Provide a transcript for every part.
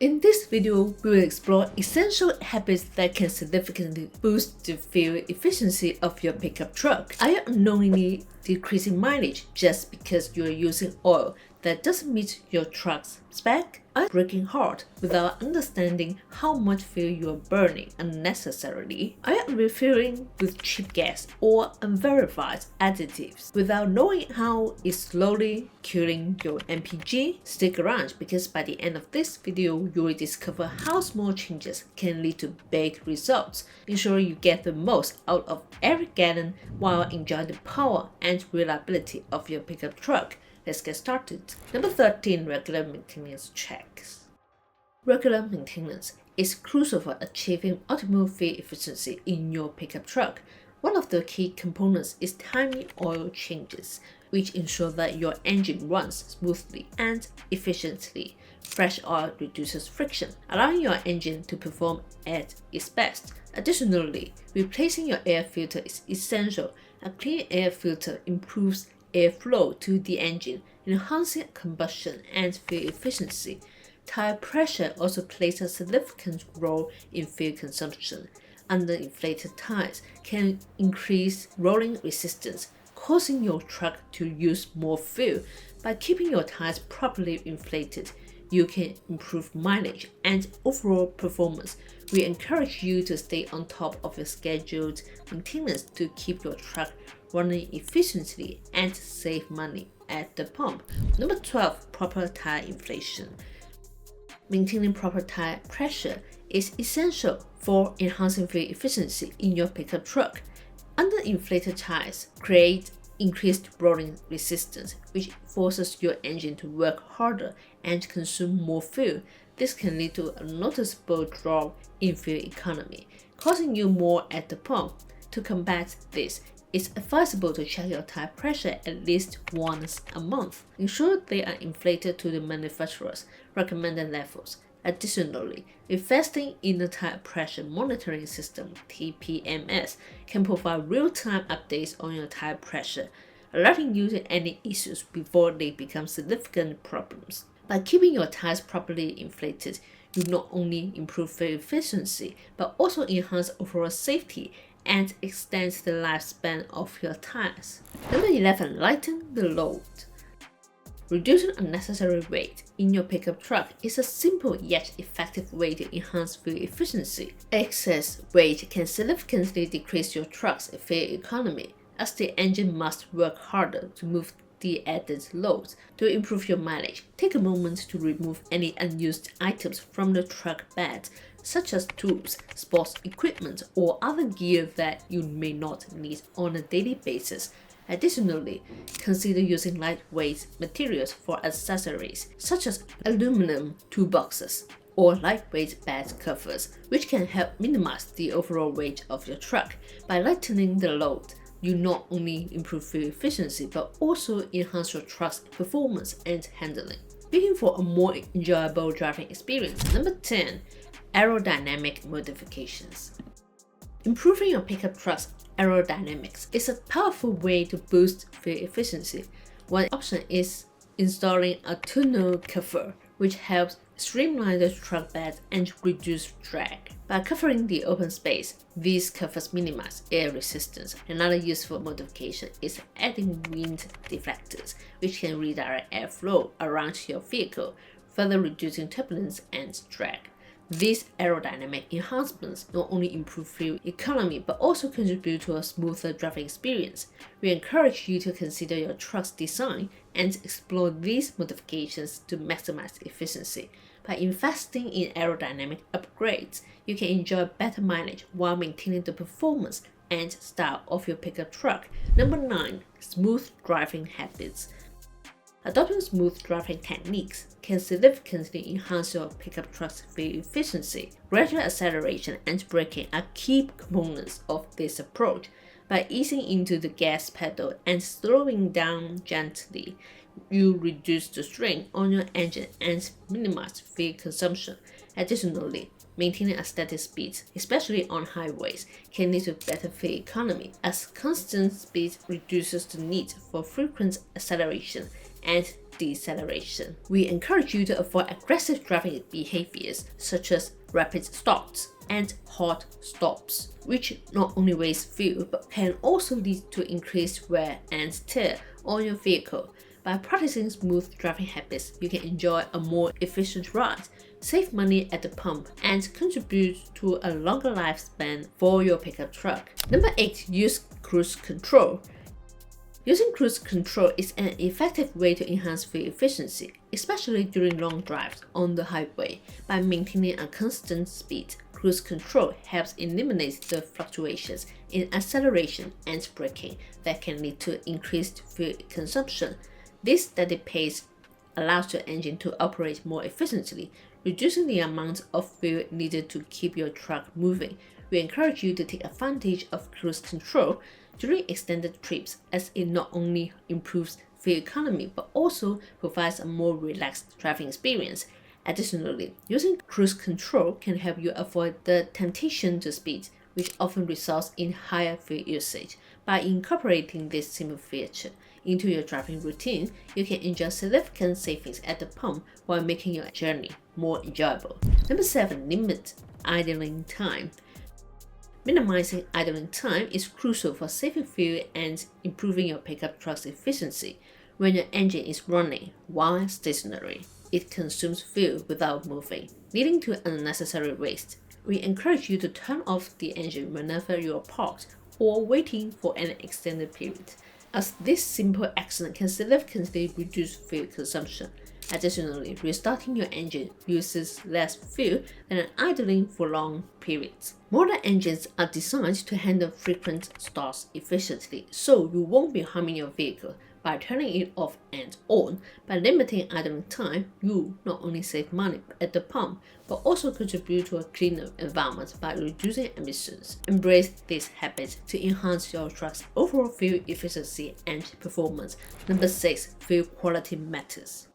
In this video, we will explore essential habits that can significantly boost the fuel efficiency of your pickup truck. Are you unknowingly decreasing mileage just because you are using oil that doesn't meet your truck's spec? Are you braking hard without understanding how much fuel you are burning unnecessarily? Are you refueling with cheap gas or unverified additives without knowing how it's slowly killing your MPG? Stick around because by the end of this video, you will discover how small changes can lead to big results. Ensure you get the most out of every gallon while enjoying the power and reliability of your pickup truck. Let's get started. Number 13. Regular maintenance checks. Regular maintenance is crucial for achieving optimal fuel efficiency in your pickup truck. One of the key components is timely oil changes, which ensure that your engine runs smoothly and efficiently. Fresh oil reduces friction, allowing your engine to perform at its best. Additionally, replacing your air filter is essential. A clean air filter improves airflow to the engine, enhancing combustion and fuel efficiency. Tire pressure also plays a significant role in fuel consumption. Underinflated tires can increase rolling resistance, causing your truck to use more fuel. By keeping your tires properly inflated, you can improve mileage and overall performance. We encourage you to stay on top of your scheduled maintenance to keep your truck running efficiently and save money at the pump. Number 12. Proper tire inflation. Maintaining proper tire pressure is essential for enhancing fuel efficiency in your pickup truck. Underinflated tires create increased rolling resistance, which forces your engine to work harder and consume more fuel. This can lead to a noticeable drop in fuel economy, costing you more at the pump. To combat this, it's advisable to check your tire pressure at least once a month. Ensure they are inflated to the manufacturer's recommended levels. Additionally, investing in a tire pressure monitoring system (TPMS) can provide real-time updates on your tire pressure, alerting you to any issues before they become significant problems. By keeping your tires properly inflated, you not only improve fuel efficiency but also enhance overall safety and extends the lifespan of your tires. Number 11. Lighten the load. Reducing unnecessary weight in your pickup truck is a simple yet effective way to enhance fuel efficiency. Excess weight can significantly decrease your truck's fuel economy, as the engine must work harder to move the added load. To improve your mileage, take a moment to remove any unused items from the truck bed, such as tools, sports equipment, or other gear that you may not need on a daily basis. Additionally, consider using lightweight materials for accessories, such as aluminum toolboxes or lightweight bed covers, which can help minimize the overall weight of your truck. By lightening the load, you not only improve fuel efficiency but also enhance your truck's performance and handling, making for a more enjoyable driving experience. Number 10. Aerodynamic modifications. Improving your pickup truck's aerodynamics is a powerful way to boost fuel efficiency. One option is installing a tonneau cover, which helps streamline the truck bed and reduce drag. By covering the open space, these covers minimize air resistance. Another useful modification is adding wind deflectors, which can redirect airflow around your vehicle, further reducing turbulence and drag. These aerodynamic enhancements not only improve fuel economy but also contribute to a smoother driving experience. We encourage you to consider your truck's design and explore these modifications to maximize efficiency. By investing in aerodynamic upgrades, you can enjoy better mileage while maintaining the performance and style of your pickup truck. Number 9. Smooth driving habits. Adopting smooth driving techniques can significantly enhance your pickup truck's fuel efficiency. Gradual acceleration and braking are key components of this approach. By easing into the gas pedal and slowing down gently, you reduce the strain on your engine and minimize fuel consumption. Additionally, maintaining a steady speed, especially on highways, can lead to better fuel economy, as constant speed reduces the need for frequent acceleration and deceleration. We encourage you to avoid aggressive driving behaviors such as rapid starts and hard stops, which not only waste fuel but can also lead to increased wear and tear on your vehicle. By practicing smooth driving habits, you can enjoy a more efficient ride, save money at the pump, and contribute to a longer lifespan for your pickup truck. Number 8. Use cruise control. Using cruise control is an effective way to enhance fuel efficiency, especially during long drives on the highway. By maintaining a constant speed, cruise control helps eliminate the fluctuations in acceleration and braking that can lead to increased fuel consumption. This steady pace allows your engine to operate more efficiently, reducing the amount of fuel needed to keep your truck moving. We encourage you to take advantage of cruise control during extended trips, as it not only improves fuel economy but also provides a more relaxed driving experience. Additionally, using cruise control can help you avoid the temptation to speed, which often results in higher fuel usage. By incorporating this simple feature into your driving routine, you can enjoy significant savings at the pump while making your journey more enjoyable. Number 7. Limit idling time. Minimizing idling time is crucial for saving fuel and improving your pickup truck's efficiency. When your engine is running while stationary, it consumes fuel without moving, leading to unnecessary waste. We encourage you to turn off the engine whenever you are parked or waiting for an extended period, as this simple action can significantly reduce fuel consumption. Additionally, restarting your engine uses less fuel than idling for long periods. Modern engines are designed to handle frequent starts efficiently, so you won't be harming your vehicle. By turning it off and on, by limiting idling time, you not only save money at the pump, but also contribute to a cleaner environment by reducing emissions. Embrace this habit to enhance your truck's overall fuel efficiency and performance. Number 6. Fuel quality matters.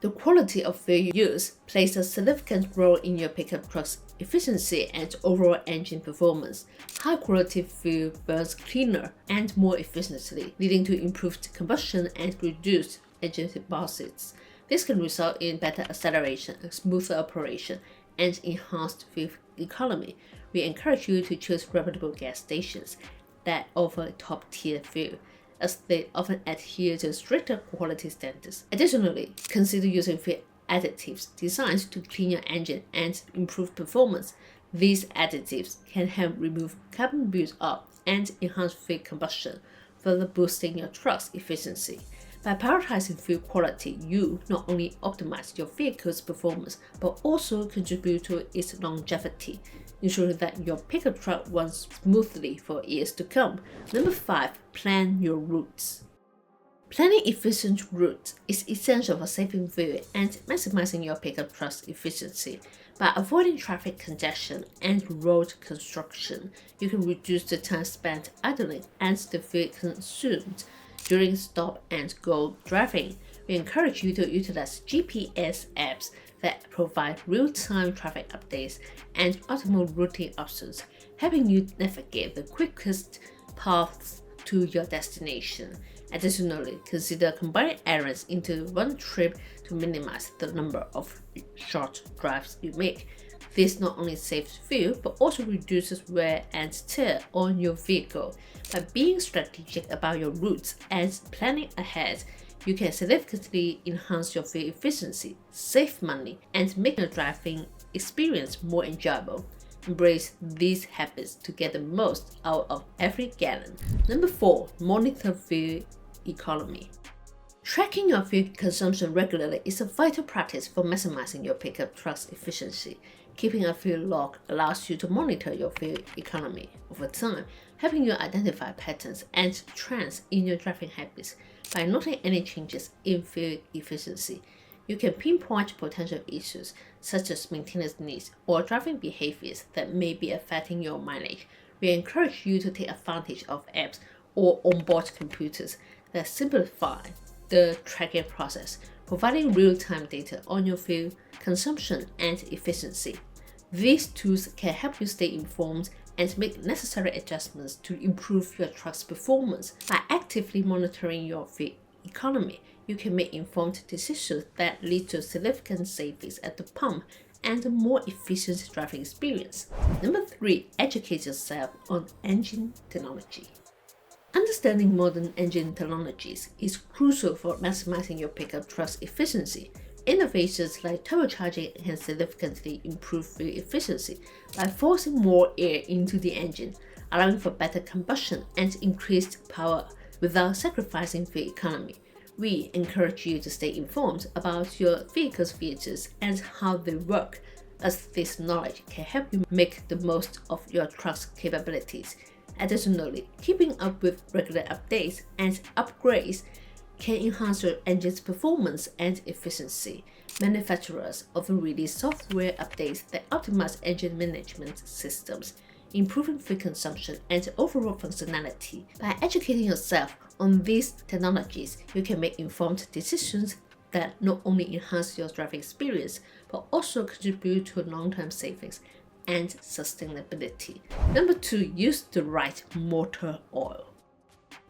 The quality of fuel used plays a significant role in your pickup truck's efficiency and overall engine performance. High-quality fuel burns cleaner and more efficiently, leading to improved combustion and reduced engine deposits. This can result in better acceleration, smoother operation, and enhanced fuel economy. We encourage you to choose reputable gas stations that offer top-tier fuel, as they often adhere to stricter quality standards. Additionally, consider using fuel additives designed to clean your engine and improve performance. These additives can help remove carbon buildup and enhance fuel combustion, further boosting your truck's efficiency. By prioritizing fuel quality, you not only optimize your vehicle's performance but also contribute to its longevity, ensuring that your pickup truck runs smoothly for years to come. Number 5. Plan your routes. Planning efficient routes is essential for saving fuel and maximizing your pickup truck's efficiency. By avoiding traffic congestion and road construction, you can reduce the time spent idling and the fuel consumed during stop and go driving. We encourage you to utilize GPS apps that provide real-time traffic updates and optimal routing options, helping you navigate the quickest paths to your destination. Additionally, consider combining errands into one trip to minimize the number of short drives you make. This not only saves fuel but also reduces wear and tear on your vehicle. By being strategic about your routes and planning ahead, you can significantly enhance your fuel efficiency, save money, and make your driving experience more enjoyable. Embrace these habits to get the most out of every gallon. Number 4. Monitor fuel economy. Tracking your fuel consumption regularly is a vital practice for maximizing your pickup truck's efficiency. Keeping a fuel log allows you to monitor your fuel economy over time, helping you identify patterns and trends in your driving habits. By noting any changes in fuel efficiency, you can pinpoint potential issues such as maintenance needs or driving behaviors that may be affecting your mileage. We encourage you to take advantage of apps or onboard computers that simplify the tracking process, providing real-time data on your fuel consumption and efficiency. These tools can help you stay informed and make necessary adjustments to improve your truck's performance. By actively monitoring your fuel economy, you can make informed decisions that lead to significant savings at the pump and a more efficient driving experience. Number 3, educate yourself on engine technology. Understanding modern engine technologies is crucial for maximizing your pickup truck's efficiency. Innovations like turbocharging can significantly improve fuel efficiency by forcing more air into the engine, allowing for better combustion and increased power without sacrificing fuel economy. We encourage you to stay informed about your vehicle's features and how they work, as this knowledge can help you make the most of your truck's capabilities. Additionally, keeping up with regular updates and upgrades can enhance your engine's performance and efficiency. Manufacturers often release software updates that optimize engine management systems, improving fuel consumption and overall functionality. By educating yourself on these technologies, you can make informed decisions that not only enhance your driving experience, but also contribute to long-term savings and sustainability. Number 2, use the right motor oil.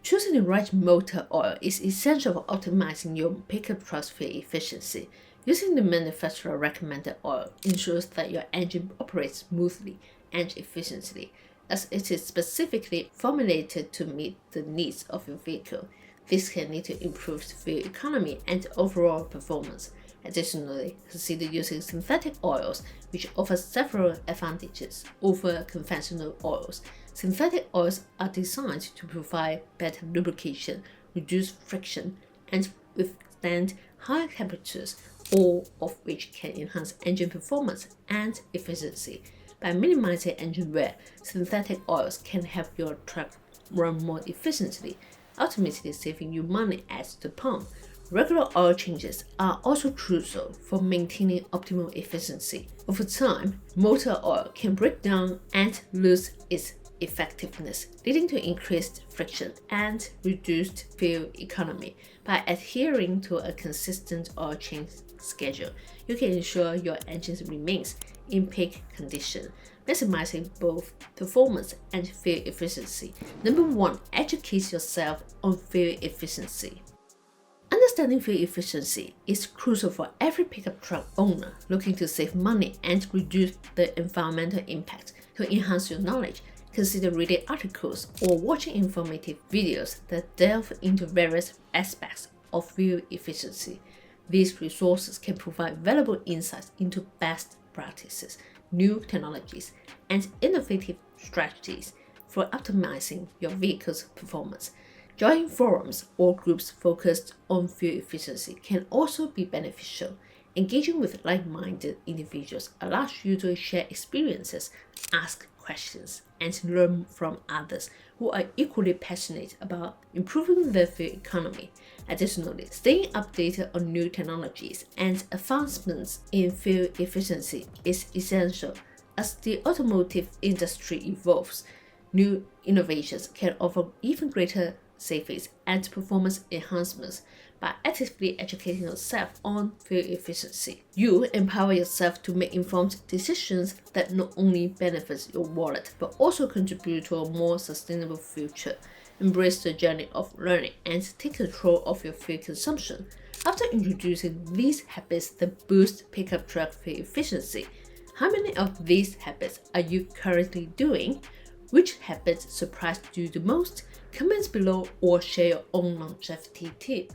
Choosing the right motor oil is essential for optimizing your pickup truck's fuel efficiency. Using the manufacturer recommended oil ensures that your engine operates smoothly and efficiently, as it is specifically formulated to meet the needs of your vehicle. This can lead to improved fuel economy and overall performance. Additionally, consider using synthetic oils, which offer several advantages over conventional oils. Synthetic oils are designed to provide better lubrication, reduce friction, and withstand high temperatures, all of which can enhance engine performance and efficiency. By minimizing engine wear, synthetic oils can help your truck run more efficiently, ultimately saving you money at the pump. Regular oil changes are also crucial for maintaining optimal efficiency. Over time, motor oil can break down and lose its effectiveness, leading to increased friction and reduced fuel economy. By adhering to a consistent oil change schedule, you can ensure your engine remains in peak condition, maximizing both performance and fuel efficiency. Number 1, educate yourself on fuel efficiency. Understanding fuel efficiency is crucial for every pickup truck owner looking to save money and reduce the environmental impact. To enhance your knowledge, consider reading articles or watching informative videos that delve into various aspects of fuel efficiency. These resources can provide valuable insights into best practices, new technologies, and innovative strategies for optimizing your vehicle's performance. Joining forums or groups focused on fuel efficiency can also be beneficial. Engaging with like-minded individuals allows you to share experiences, ask questions, and learn from others who are equally passionate about improving the fuel economy. Additionally, staying updated on new technologies and advancements in fuel efficiency is essential. As the automotive industry evolves, new innovations can offer even greater savings and performance enhancements. By actively educating yourself on fuel efficiency, you empower yourself to make informed decisions that not only benefit your wallet but also contribute to a more sustainable future. Embrace the journey of learning and take control of your fuel consumption. After introducing these habits that boost pickup truck fuel efficiency, how many of these habits are you currently doing? Which habits surprised you the most? Comment below or share your own longevity tip.